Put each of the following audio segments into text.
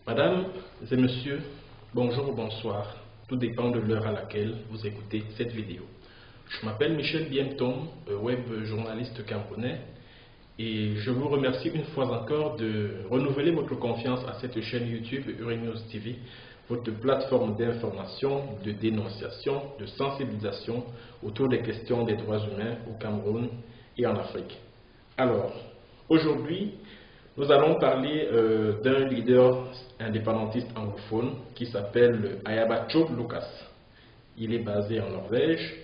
Mesdames et messieurs, bonjour ou bonsoir. Tout dépend de l'heure à laquelle vous écoutez cette vidéo. Je m'appelle Michel Bientom, web journaliste camerounais, et je vous remercie une fois encore de renouveler votre confiance à cette chaîne YouTube Urinews TV, votre plateforme d'information, de dénonciation, de sensibilisation autour des questions des droits humains au Cameroun et en Afrique. Alors, aujourd'hui, nous allons parler d'un leader indépendantiste anglophone qui s'appelle Ayabacho Lucas. Il est basé en Norvège.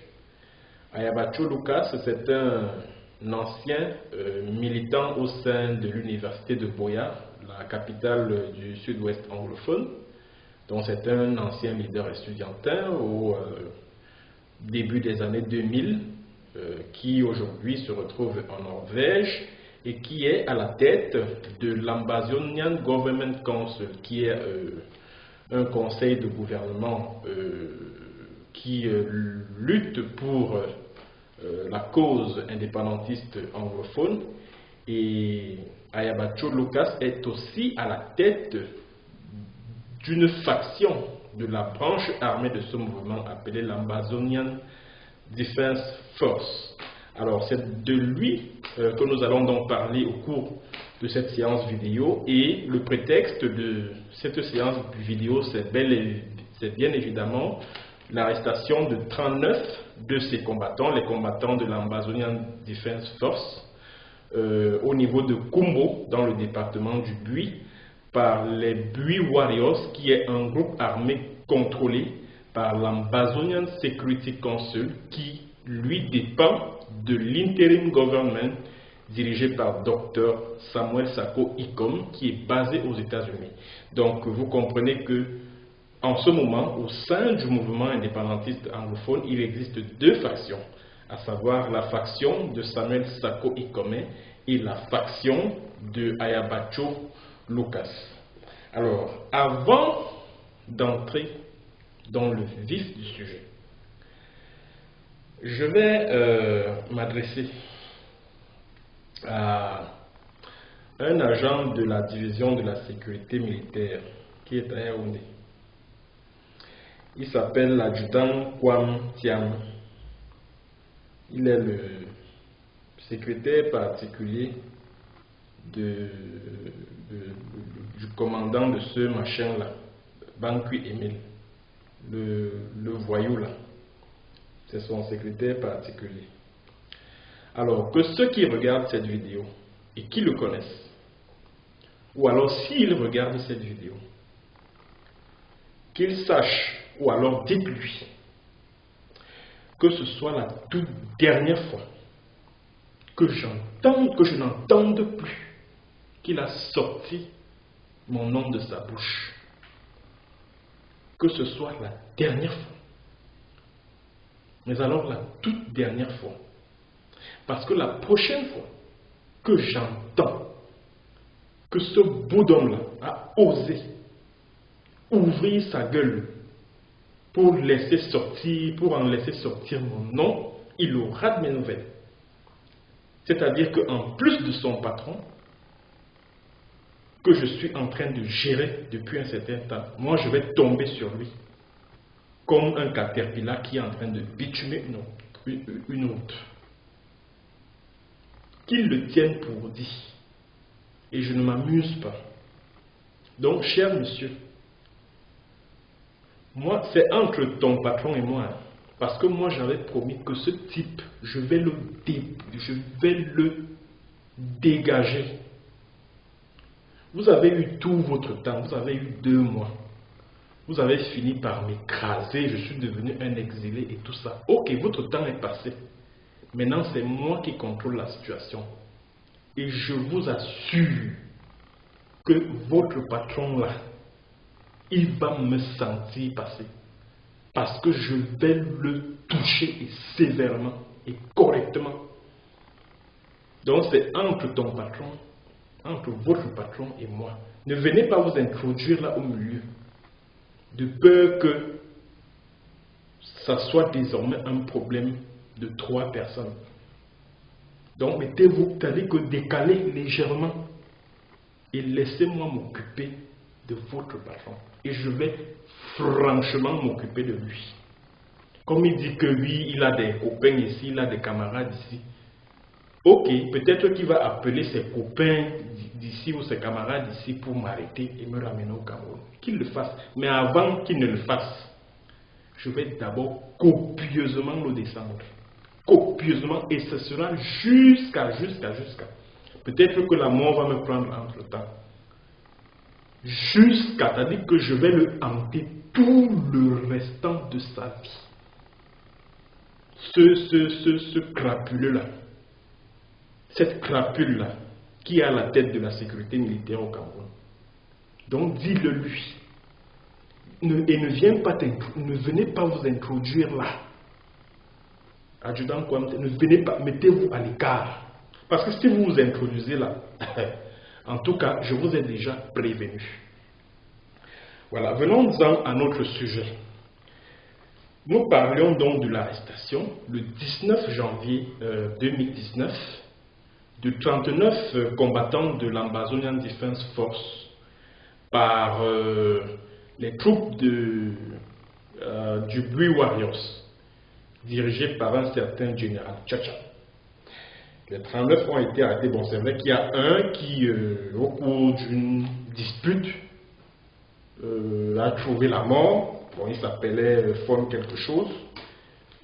Ayabacho Lucas, c'est un ancien militant au sein de l'université de Buea, la capitale du sud-ouest anglophone. Donc c'est un ancien leader estudiantin au début des années 2000 qui aujourd'hui se retrouve en Norvège et qui est à la tête de l'Ambazonian Government Council, qui est un conseil de gouvernement qui lutte pour la cause indépendantiste anglophone. Et Ayabacho Lucas est aussi à la tête d'une faction de la branche armée de ce mouvement appelée l'Ambazonian Defense Force. Alors c'est de lui que nous allons donc parler au cours de cette séance vidéo, et le prétexte de cette séance vidéo c'est bien évidemment l'arrestation de 39 de ces combattants, les combattants de l'Ambazonian Defense Force au niveau de Kumbo dans le département du Bui par les Bui Warriors, qui est un groupe armé contrôlé par l'Ambazonian Security Council qui lui dépend de l'interim government dirigé par Dr Samuel Sako Ikom, qui est basé aux États-Unis. Donc vous comprenez que en ce moment, au sein du mouvement indépendantiste anglophone, il existe deux factions, à savoir la faction de Samuel Sako Ikom et la faction de Ayabacho Lucas. Alors, avant d'entrer dans le vif du sujet, je vais m'adresser à un agent de la division de la sécurité militaire qui est à Yaoundé. Il s'appelle l'adjudant Kwam Thiam. Il est le secrétaire particulier du commandant de ce machin-là, Bankui Emile, le voyou là. C'est son secrétaire particulier. Alors, que ceux qui regardent cette vidéo et qui le connaissent, ou alors s'ils regardent cette vidéo, qu'ils sachent, ou alors dites-lui, que ce soit la toute dernière fois que je n'entende plus qu'il a sorti mon nom de sa bouche. Que ce soit la dernière fois. Mais alors la toute dernière fois. Parce que la prochaine fois que j'entends que ce boudon-là a osé ouvrir sa gueule pour en laisser sortir mon nom, il aura de mes nouvelles. C'est-à-dire qu'en plus de son patron, que je suis en train de gérer depuis un certain temps, moi je vais tomber sur lui comme un caterpillar qui est en train de bitumer une autre. Qu'il le tienne pour dit. Et je ne m'amuse pas. Donc, cher monsieur, moi, c'est entre ton patron et moi. Parce que moi, j'avais promis que ce type, je vais le dégager. Vous avez eu tout votre temps, vous avez eu 2 mois. Vous avez fini par m'écraser, je suis devenu un exilé et tout ça. Ok, votre temps est passé. Maintenant, c'est moi qui contrôle la situation. Et je vous assure que votre patron là, il va me sentir passer. Parce que je vais le toucher et sévèrement et correctement. Donc c'est entre ton patron, entre votre patron et moi. Ne venez pas vous introduire là au milieu. De peur que ça soit désormais un problème de 3 personnes. Donc mettez-vous, c'est-à-dire que décalez légèrement et laissez-moi m'occuper de votre patron. Et je vais franchement m'occuper de lui. Comme il dit que oui, il a des copains ici, il a des camarades ici. Ok, peut-être qu'il va appeler ses copains d'ici ou ses camarades d'ici pour m'arrêter et me ramener au Cameroun. Qu'il le fasse. Mais avant qu'il ne le fasse, je vais d'abord copieusement le descendre. Copieusement. Et ce sera jusqu'à. Peut-être que la mort va me prendre entre temps. Jusqu'à, c'est-à-dire que je vais le hanter tout le restant de sa vie. Ce crapuleux-là, cette crapule-là, qui est à la tête de la sécurité militaire au Cameroun. Donc dis-le lui. Et ne venez pas vous introduire là. Adjudant Kouamte, ne venez pas, mettez-vous à l'écart. Parce que si vous vous introduisez là, en tout cas, je vous ai déjà prévenu. Voilà, venons-en à notre sujet. Nous parlions donc de l'arrestation le 19 janvier 2019 de 39 combattants de l'Ambazonian Defense Force par les troupes du Bui Warriors, dirigées par un certain général Tchatcha. Les 39 ont été arrêtés. Bon, c'est vrai qu'il y a un qui, au cours d'une dispute, a trouvé la mort. Bon, il s'appelait Fon quelque chose.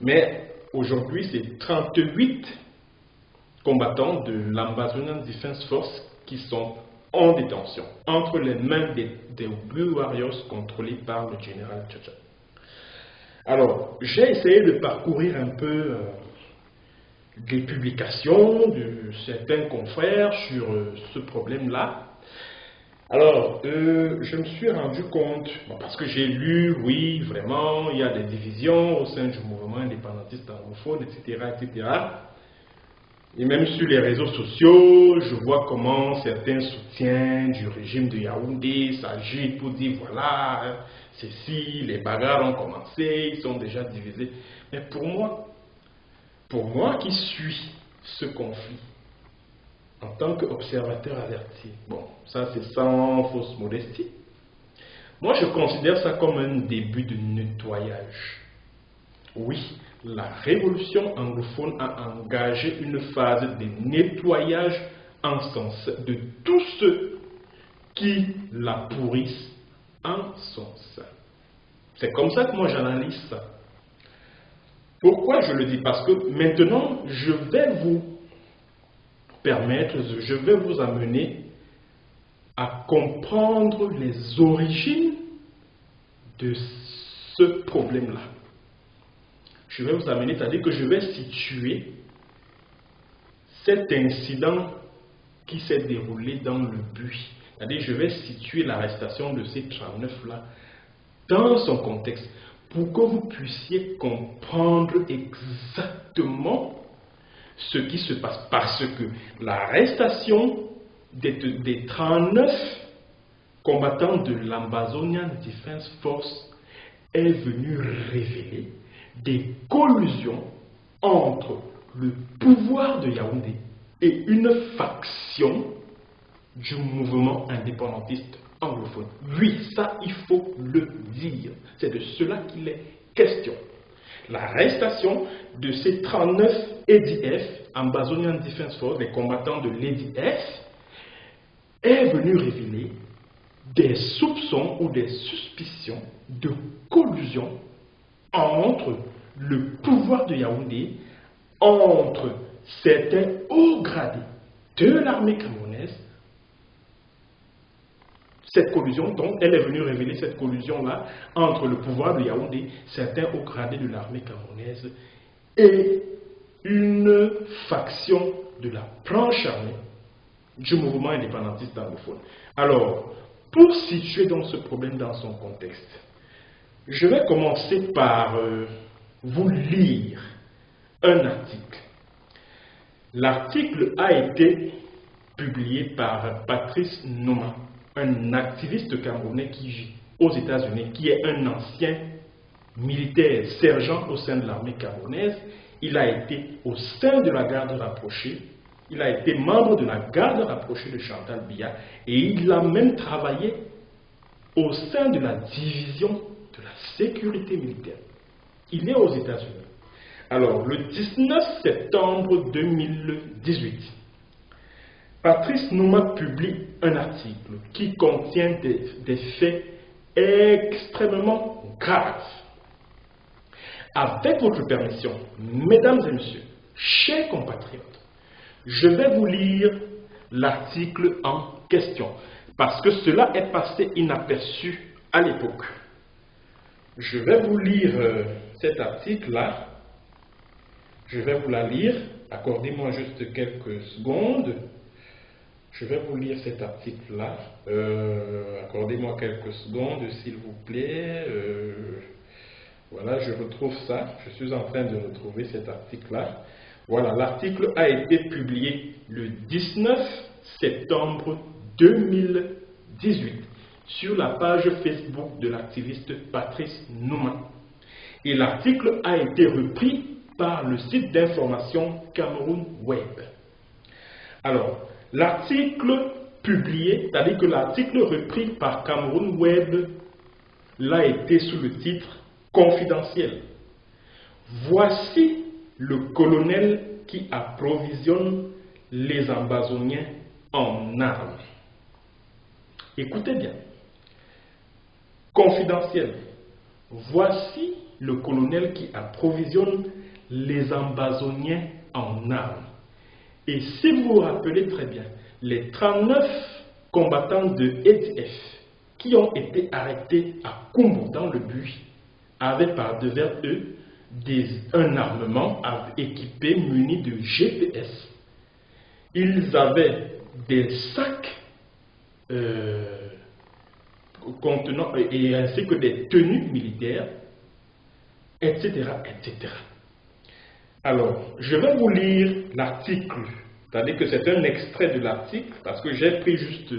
Mais aujourd'hui, c'est 38 combattants de l'Ambazonian Defense Force qui sont en détention, entre les mains des Blue Warriors contrôlés par le général Tchatcha. Alors, j'ai essayé de parcourir un peu des publications de certains confrères sur ce problème-là. Alors, je me suis rendu compte, parce que j'ai lu, oui, vraiment, il y a des divisions au sein du mouvement indépendantiste anglophone, etc., etc. Et même sur les réseaux sociaux, je vois comment certains soutiens du régime de Yaoundé s'agitent pour dire, voilà, ceci, les bagarres ont commencé, ils sont déjà divisés. Mais pour moi qui suis ce conflit, en tant qu'observateur averti, bon, ça c'est sans fausse modestie, moi je considère ça comme un début de nettoyage. Oui, la révolution anglophone a engagé une phase de nettoyage en sens de tous ceux qui la pourrissent en son sein. C'est comme ça que moi j'analyse ça. Pourquoi je le dis? Parce que maintenant, je vais vous permettre, je vais vous amener à comprendre les origines de ce problème-là. Je vais vous amener, c'est-à-dire que je vais situer cet incident qui s'est déroulé dans le Bui. C'est-à-dire que je vais situer l'arrestation de ces 39-là dans son contexte pour que vous puissiez comprendre exactement ce qui se passe. Parce que l'arrestation des 39 combattants de l'Ambazonian Defense Force est venue révéler des collusions entre le pouvoir de Yaoundé et une faction du mouvement indépendantiste anglophone. Oui, ça il faut le dire. C'est de cela qu'il est question. L'arrestation de ces 39 EDF, Ambazonian Defense Force, les combattants de l'EDF, est venue révéler des soupçons ou des suspicions de collusion entre le pouvoir de Yaoundé, entre certains hauts gradés de l'armée camerounaise. Cette collusion, donc, elle est venue révéler cette collusion-là entre le pouvoir de Yaoundé, certains hauts gradés de l'armée camerounaise et une faction de la branche armée du mouvement indépendantiste anglophone. Alors, pour situer donc ce problème dans son contexte, je vais commencer par vous lire un article. L'article a été publié par Patrice Noma, un activiste camerounais qui vit aux États-Unis, qui est un ancien militaire, sergent au sein de l'armée camerounaise. Il a été au sein de la garde rapprochée, il a été membre de la garde rapprochée de Chantal Biya et il a même travaillé au sein de la division de la sécurité militaire. Il est aux États-Unis. Alors, le 19 septembre 2018, Patrice Nouma publie un article qui contient des faits extrêmement graves. Avec votre permission, mesdames et messieurs, chers compatriotes, je vais vous lire l'article en question, parce que cela est passé inaperçu à l'époque. Je vais vous lire cet article-là. Je vais vous la lire. Accordez-moi juste quelques secondes. Je vais vous lire cet article-là. Accordez-moi quelques secondes, s'il vous plaît. Voilà, je retrouve ça. Je suis en train de retrouver cet article-là. Voilà, l'article a été publié le 19 septembre 2018 sur la page Facebook de l'activiste Patrice Nouma. Et l'article a été repris par le site d'information Cameroun Web. Alors, l'article publié, c'est-à-dire que l'article repris par Cameroun Web, l'a été sous le titre « Confidentiel ». Voici le colonel qui approvisionne les Ambazoniens en armes. Écoutez bien. Confidentiel. Voici le colonel qui approvisionne les Ambazoniens en armes. Et si vous vous rappelez très bien, les 39 combattants de EDF qui ont été arrêtés à Koumou dans le buis avaient par devers eux un armement équipé muni de GPS. Ils avaient des sacs contenant ainsi que des tenues militaires, etc., etc. Alors, je vais vous lire l'article, c'est-à-dire que c'est un extrait de l'article, parce que j'ai pris juste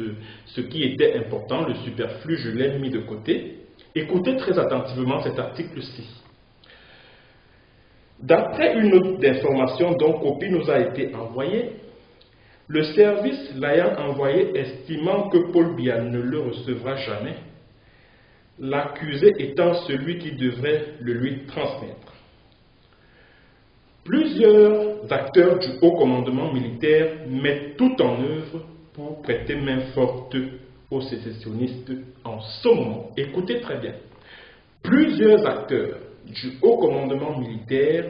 ce qui était important, le superflu, je l'ai mis de côté. Écoutez très attentivement cet article-ci. D'après une note d'information dont copie nous a été envoyée, le service l'ayant envoyé estimant que Paul Biya ne le recevra jamais, l'accusé étant celui qui devrait le lui transmettre. Plusieurs acteurs du haut commandement militaire mettent tout en œuvre pour prêter main forte aux sécessionnistes en ce moment. Écoutez très bien. Plusieurs acteurs du haut commandement militaire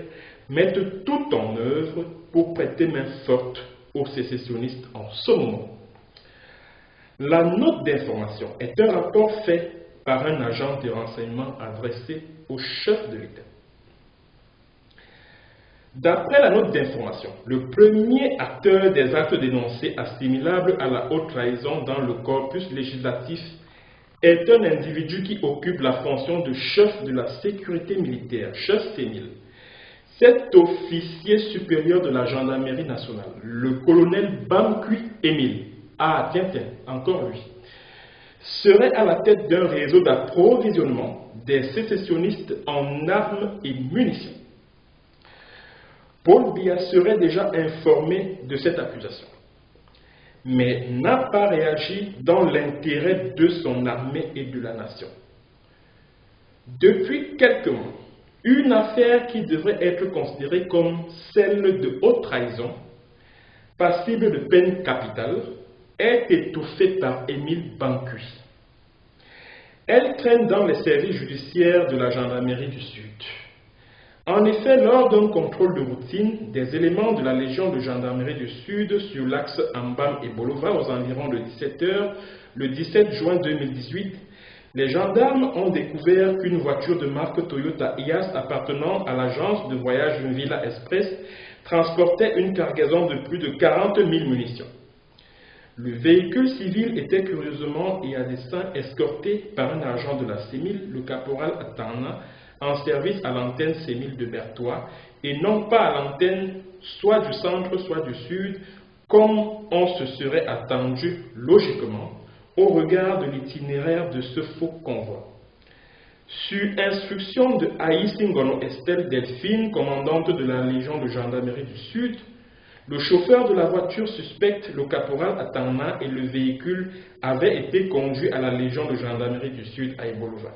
mettent tout en œuvre pour prêter main forte aux sécessionnistes en ce moment. La note d'information est un rapport fait par un agent de renseignement adressé au chef de l'État. D'après la note d'information, le premier acteur des actes dénoncés assimilables à la haute trahison dans le corpus législatif est un individu qui occupe la fonction de chef de la sécurité militaire, chef sémile. Cet officier supérieur de la gendarmerie nationale, le colonel Bamkui Émile, tiens, encore lui, serait à la tête d'un réseau d'approvisionnement des sécessionnistes en armes et munitions. Paul Biya serait déjà informé de cette accusation, mais n'a pas réagi dans l'intérêt de son armée et de la nation. Depuis quelques mois, une affaire qui devrait être considérée comme celle de haute trahison, passible de peine capitale, est étouffée par Émile Bamkui. Elle traîne dans les services judiciaires de la gendarmerie du Sud. En effet, lors d'un contrôle de routine, des éléments de la Légion de gendarmerie du Sud sur l'axe Ambam et Bolova aux environs de 17 h, le 17 juin 2018, les gendarmes ont découvert qu'une voiture de marque Toyota Hiace appartenant à l'agence de voyage Villa Express transportait une cargaison de plus de 40 000 munitions. Le véhicule civil était curieusement et à dessein escorté par un agent de la CEMIL, le caporal Atana, en service à l'antenne CEMIL de Berthois, et non pas à l'antenne soit du centre, soit du sud, comme on se serait attendu logiquement au regard de l'itinéraire de ce faux convoi. Sur instruction de Aïssi Ngono Estelle Delphine, commandante de la Légion de gendarmerie du Sud, Le chauffeur de la voiture suspecte, le caporal Atangna, et le véhicule avaient été conduits à la Légion de gendarmerie du Sud à Ebolova.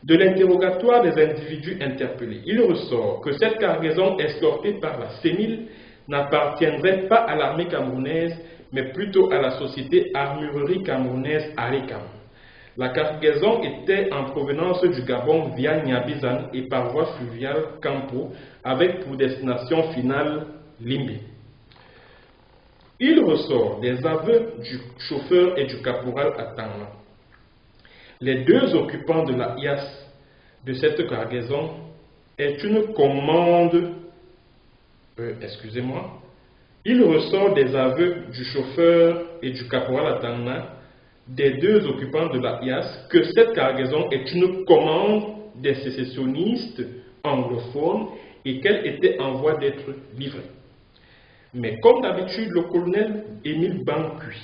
De l'interrogatoire des individus interpellés, il ressort que cette cargaison escortée par la CEMIL n'appartiendrait pas à l'armée camerounaise, mais plutôt à la société armurerie camerounaise Arekam. La cargaison était en provenance du Gabon via Niabizan et par voie fluviale Campo, avec pour destination finale Limbé. Il ressort des aveux du chauffeur et du caporal Atangna. Les deux occupants de la IAS de cette cargaison est une commande. Il ressort des aveux du chauffeur et du caporal Atangna, des deux occupants de la IAS, que cette cargaison est une commande des sécessionnistes anglophones et qu'elle était en voie d'être livrée. Mais comme d'habitude, le colonel Émile Bankui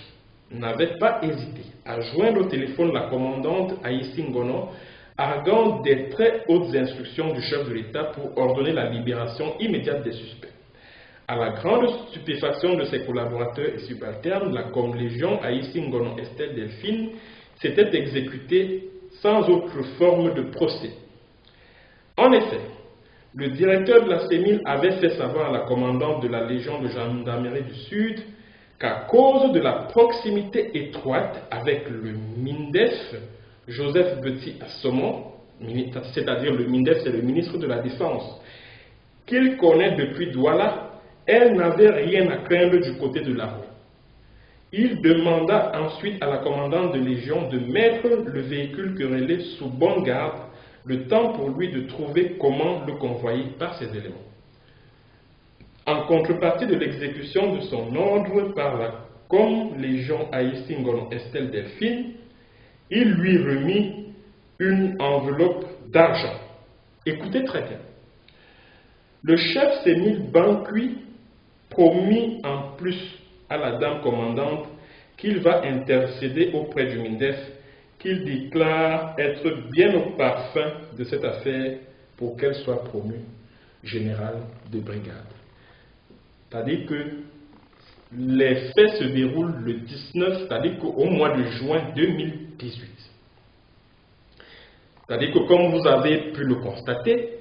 n'avait pas hésité à joindre au téléphone la commandante Aïssi Ngono, arguant des très hautes instructions du chef de l'État pour ordonner la libération immédiate des suspects. À la grande stupéfaction de ses collaborateurs et subalternes, la Comlégion Aïssi Ngono Estelle Delphine s'était exécutée sans autre forme de procès. En effet, le directeur de la CEMIL avait fait savoir à la commandante de la Légion de gendarmerie du Sud qu'à cause de la proximité étroite avec le MINDEF, Joseph Beti Assomon, c'est-à-dire le MINDEF, c'est le ministre de la Défense, qu'il connaît depuis Douala, elle n'avait rien à craindre du côté de l'armée. Il demanda ensuite à la commandante de Légion de mettre le véhicule querellé sous bonne garde, le temps pour lui de trouver comment le convoyer par ses éléments. En contrepartie de l'exécution de son ordre par la Comlégion Aïssi Ngono Estelle Delphine, il lui remit une enveloppe d'argent. Écoutez très bien. Le chef CEMIL Bankui promit en plus à la dame commandante qu'il va intercéder auprès du MINDEF, qu'il déclare être bien au parfum de cette affaire pour qu'elle soit promue générale de brigade. C'est-à-dire que les faits se déroulent le 19, c'est-à-dire qu'au mois de juin 2018. C'est-à-dire que comme vous avez pu le constater,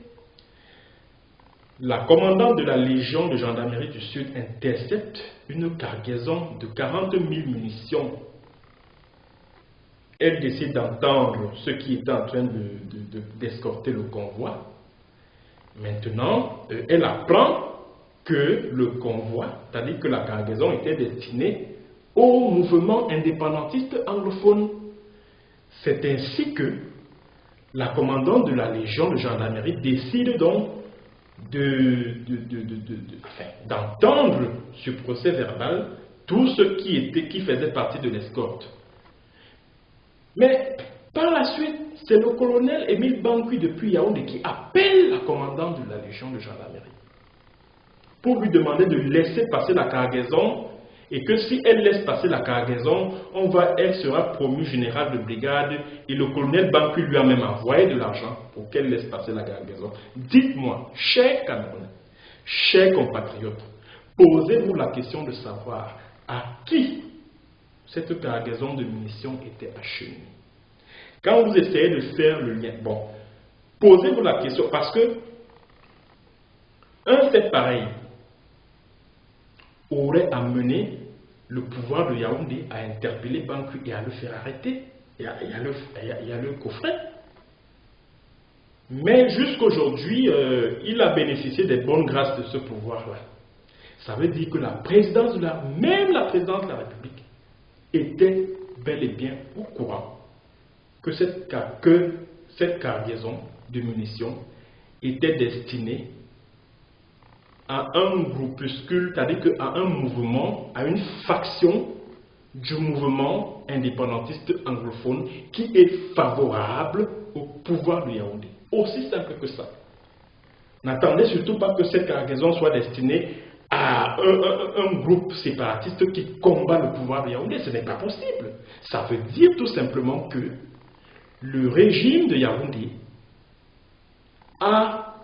la commandante de la Légion de gendarmerie du Sud intercepte une cargaison de 40 000 munitions. Elle décide d'entendre ce qui est en train d'escorter le convoi. Maintenant, elle apprend que le convoi, c'est-à-dire que la cargaison était destinée au mouvement indépendantiste anglophone. C'est ainsi que la commandante de la Légion de gendarmerie décide donc d'entendre sur procès verbal tout ce qui faisait partie de l'escorte. Mais par la suite, c'est le colonel Émile Bankui depuis Yaoundé qui appelle la commandante de la Légion de gendarmerie pour lui demander de laisser passer la cargaison et que si elle laisse passer la cargaison, elle sera promue générale de brigade et le colonel Bankui lui a même envoyé de l'argent pour qu'elle laisse passer la cargaison. Dites-moi, chers Camerounais, chers compatriotes, posez-vous la question de savoir à qui cette cargaison de munitions était acheminée. Quand vous essayez de faire le lien, bon, posez-vous la question parce que un fait pareil aurait amené le pouvoir de Yaoundé à interpeller Bankui et à le faire arrêter et à le coffrer. Mais jusqu'aujourd'hui, il a bénéficié des bonnes grâces de ce pouvoir-là. Ça veut dire que la présidence de la République était bel et bien au courant que cette cargaison de munitions était destinée à un groupuscule, c'est-à-dire à un mouvement, à une faction du mouvement indépendantiste anglophone qui est favorable au pouvoir de Yaoundé. Aussi simple que ça. N'attendez surtout pas que cette cargaison soit destinée à un groupe séparatiste qui combat le pouvoir de Yaoundé. Ce n'est pas possible. Ça veut dire tout simplement que le régime de Yaoundé a,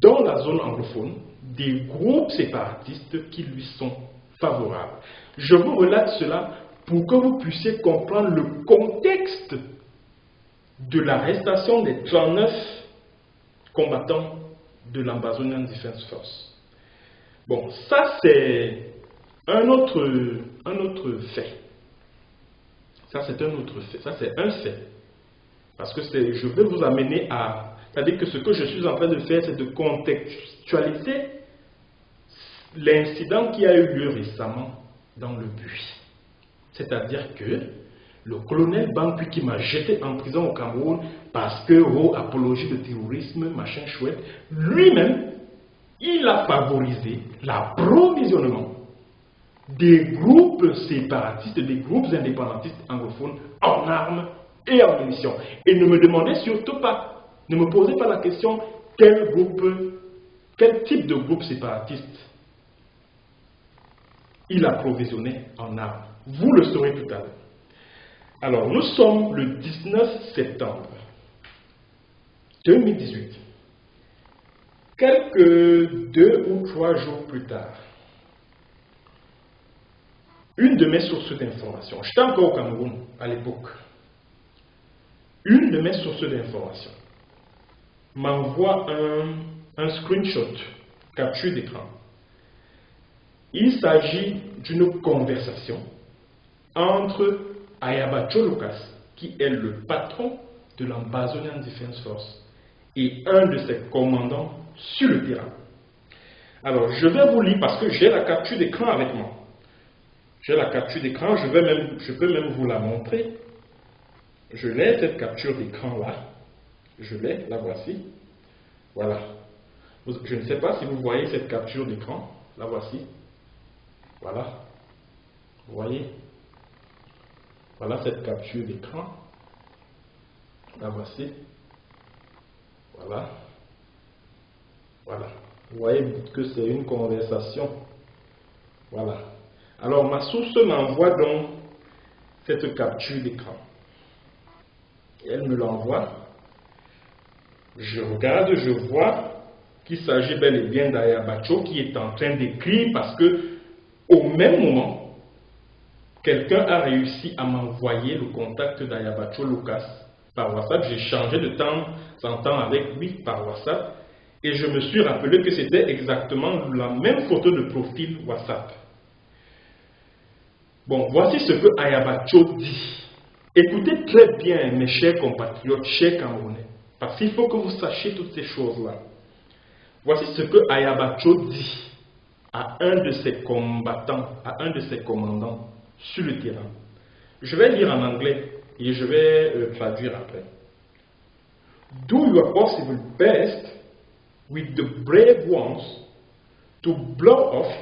dans la zone anglophone, des groupes séparatistes qui lui sont favorables. Je vous relate cela pour que vous puissiez comprendre le contexte de l'arrestation des 39 combattants de l'Ambazonian Defense Force. Bon, ça c'est un autre fait. Ça c'est un autre fait. Ça c'est un fait. Parce que je vais vous amener à... C'est-à-dire que ce que je suis en train de faire, c'est de contextualiser l'incident qui a eu lieu récemment dans le Buis. C'est-à-dire que le colonel Bankui qui m'a jeté en prison au Cameroun parce que, oh, apologie de terrorisme, machin chouette, lui-même, il a favorisé l'approvisionnement des groupes séparatistes, des groupes indépendantistes anglophones en armes et en munitions. Et ne me demandez surtout pas, ne me posez pas la question quel type de groupe séparatiste il approvisionnait en armes. Vous le saurez tout à l'heure. Alors, nous sommes le 19 septembre 2018. Quelques 2 ou 3 jours plus tard, une de mes sources d'information, j'étais encore au Cameroun à l'époque, une de mes sources d'information m'envoie un screenshot, capture d'écran. Il s'agit d'une conversation entre Ayabacho Lucas, qui est le patron de l'Ambazonian Defense Force, et un de ses commandants sur le terrain. Alors, je vais vous lire parce que j'ai la capture d'écran avec moi. J'ai la capture d'écran, je peux même vous la montrer. Je l'ai, cette capture d'écran-là. Je l'ai, la voici. Voilà. Je ne sais pas si vous voyez cette capture d'écran. La voici. Voilà. Vous voyez? Voilà cette capture d'écran. La voici. Voilà. Voilà. Vous voyez que c'est une conversation. Voilà. Alors, ma source m'envoie donc cette capture d'écran. Elle me l'envoie. Je regarde, je vois qu'il s'agit bel et bien d'Ayabacho qui est en train d'écrire parce que, au même moment, quelqu'un a réussi à m'envoyer le contact d'Ayabacho Lucas par WhatsApp. J'ai changé de temps en temps avec lui par WhatsApp et je me suis rappelé que c'était exactement la même photo de profil WhatsApp. Bon, voici ce que Ayabacho dit. Écoutez très bien, mes chers compatriotes, chers Camerounais, parce qu'il faut que vous sachiez toutes ces choses-là. Voici ce que Ayabacho dit à un de ses combattants, à un de ses commandants sur le terrain. Je vais lire en anglais et je vais traduire après. Do your possible best with the brave ones to blow off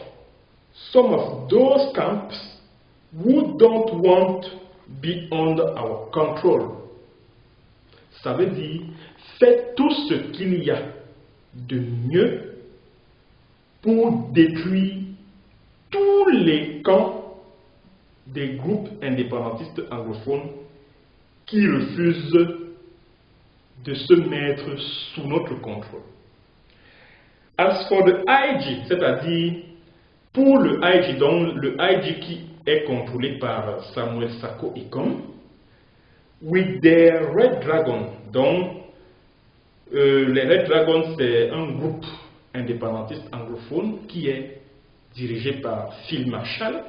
some of those camps who don't want be under our control. Ça veut dire, faites tout ce qu'il y a de mieux pour détruire tous les camps des groupes indépendantistes anglophones qui refusent de se mettre sous notre contrôle. As for the IG, c'est-à-dire pour le IG, donc le IG qui est contrôlé par Samuel Sako Ikom, with their Red Dragon. Donc, les Red Dragons, c'est un groupe indépendantiste anglophone qui est dirigé par Phil Marshall.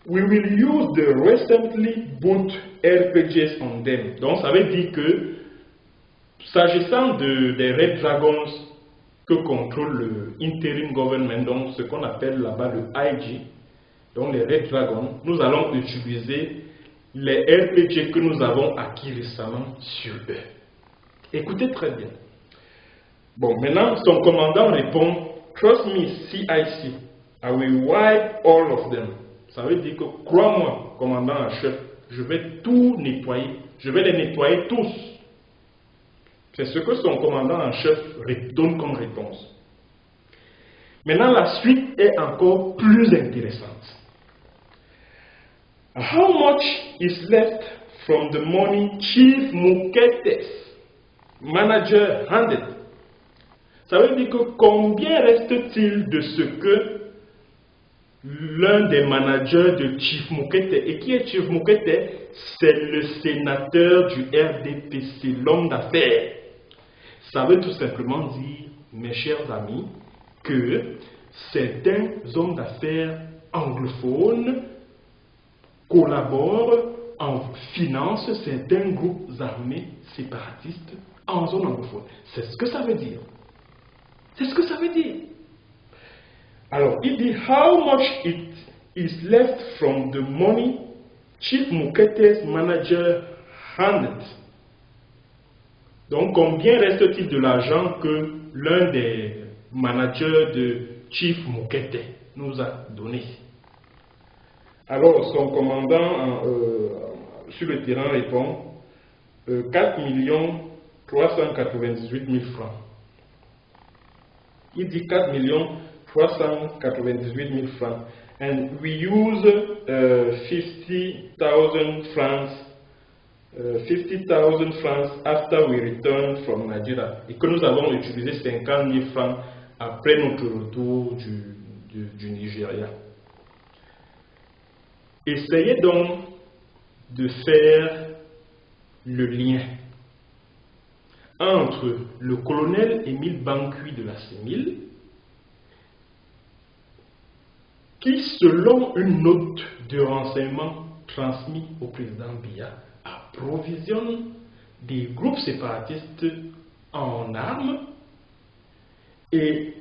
We will use the recently boot RPGs on them. Donc, ça veut dire que, s'agissant des Red Dragons que contrôle le Interim Government, donc ce qu'on appelle là-bas le IG, donc les Red Dragons, nous allons utiliser les RPG que nous avons acquis récemment sur eux. Écoutez très bien. Bon, maintenant, son commandant répond, Trust me, CIC, I will wipe all of them. Ça veut dire que, crois-moi, commandant en chef, je vais tout nettoyer. Je vais les nettoyer tous. C'est ce que son commandant en chef donne comme réponse. Maintenant, la suite est encore plus intéressante. How much is left from the money Chief Muketes, manager, handed? Ça veut dire que combien reste-t-il de ce que l'un des managers de Chief Moukete, et qui est Chief Moukete? C'est le sénateur du RDP, c'est l'homme d'affaires. Ça veut tout simplement dire, mes chers amis, que certains hommes d'affaires anglophones collaborent en finance certains groupes armés séparatistes en zone anglophone. C'est ce que ça veut dire. C'est ce que ça veut dire. Alors, il dit, how much it is left from the money Chief Moukete's manager handed. Donc, combien reste-t-il de l'argent que l'un des managers de Chief Moukete nous a donné? Alors, son commandant sur le terrain répond 4 398 000 francs. Il dit 4 398 000 francs. And we use 50,000 francs. 50,000 francs after we return from Nigeria. Et que nous avons utilisé 50 000 francs après notre retour du Nigeria. Essayez donc de faire le lien entre le colonel Émile Bankui de la CEMIL, qui, selon une note de renseignement transmise au président Biya, approvisionne des groupes séparatistes en armes, et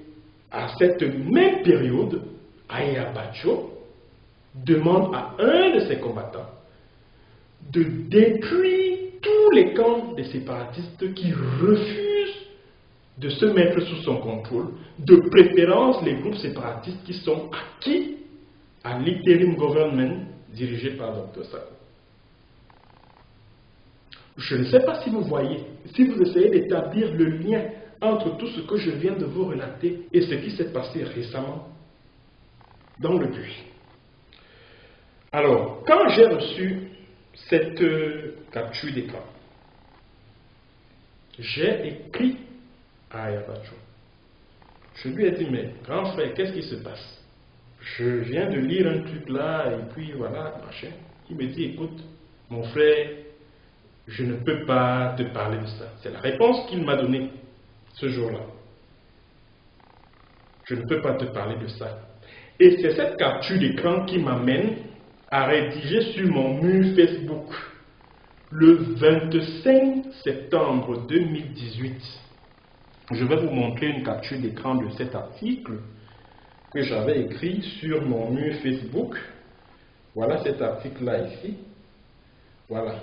à cette même période, Aya Bacho demande à un de ses combattants de détruire tous les camps des séparatistes qui refusent de se mettre sous son contrôle, de préférence les groupes séparatistes qui sont acquis à l'interim government dirigé par Dr Sako. Je ne sais pas si vous voyez, si vous essayez d'établir le lien entre tout ce que je viens de vous relater et ce qui s'est passé récemment dans le buis. Alors, quand j'ai reçu cette capture d'écran, j'ai écrit à Ayabacho. Je lui ai dit, mais grand frère, qu'est-ce qui se passe? Je viens de lire un truc là, et puis voilà, machin. Il me dit, écoute, mon frère, je ne peux pas te parler de ça. C'est la réponse qu'il m'a donnée ce jour-là. Je ne peux pas te parler de ça. Et c'est cette capture d'écran qui m'amène à rédiger sur mon mur Facebook le 25 septembre 2018. Je vais vous montrer une capture d'écran de cet article que j'avais écrit sur mon mur Facebook. Voilà cet article-là ici. Voilà.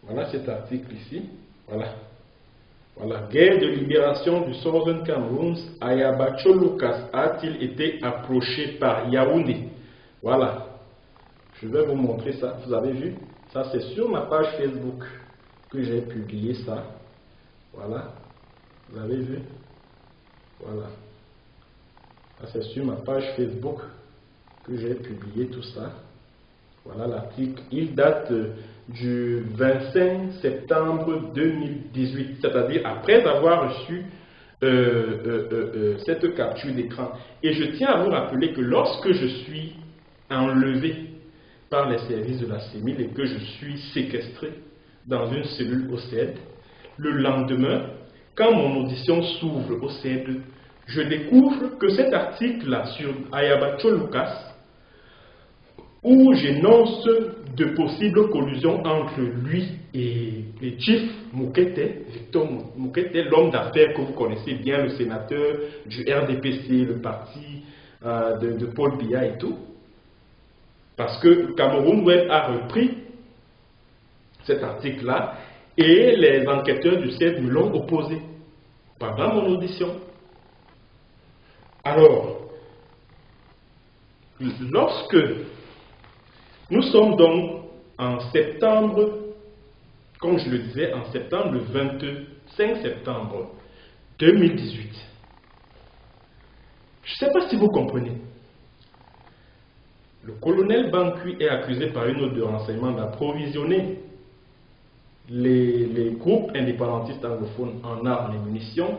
Voilà cet article ici. Voilà. Voilà. Guerre de libération du Southern Cameroun. Ayabacho Lucas a-t-il été approché par Yaoundé? Voilà. Je vais vous montrer ça. Vous avez vu? Ça, c'est sur ma page Facebook que j'ai publié ça. Voilà. Vous avez vu? Voilà. Ça, c'est sur ma page Facebook que j'ai publié tout ça. Voilà l'article. Il date du 25 septembre 2018, c'est-à-dire après avoir reçu cette capture d'écran. Et je tiens à vous rappeler que lorsque je suis enlevé par les services de la CEMIL et que je suis séquestré dans une cellule au CED, le lendemain, quand mon audition s'ouvre au CED, je découvre que cet article-là sur Ayabacho Lucas, où j'énonce de possibles collusions entre lui et Chief Moukete, Victor Moukete, l'homme d'affaires que vous connaissez bien, le sénateur du RDPC, le parti de Paul Biya et tout. Parce que Cameroun Web a repris cet article-là et les enquêteurs du CED me l'ont opposé pendant mon audition. Alors, lorsque nous sommes donc en septembre, comme je le disais, en septembre, le 25 septembre 2018, je ne sais pas si vous comprenez. Le colonel Bankui est accusé par une note de renseignement d'approvisionner les groupes indépendantistes anglophones en armes et munitions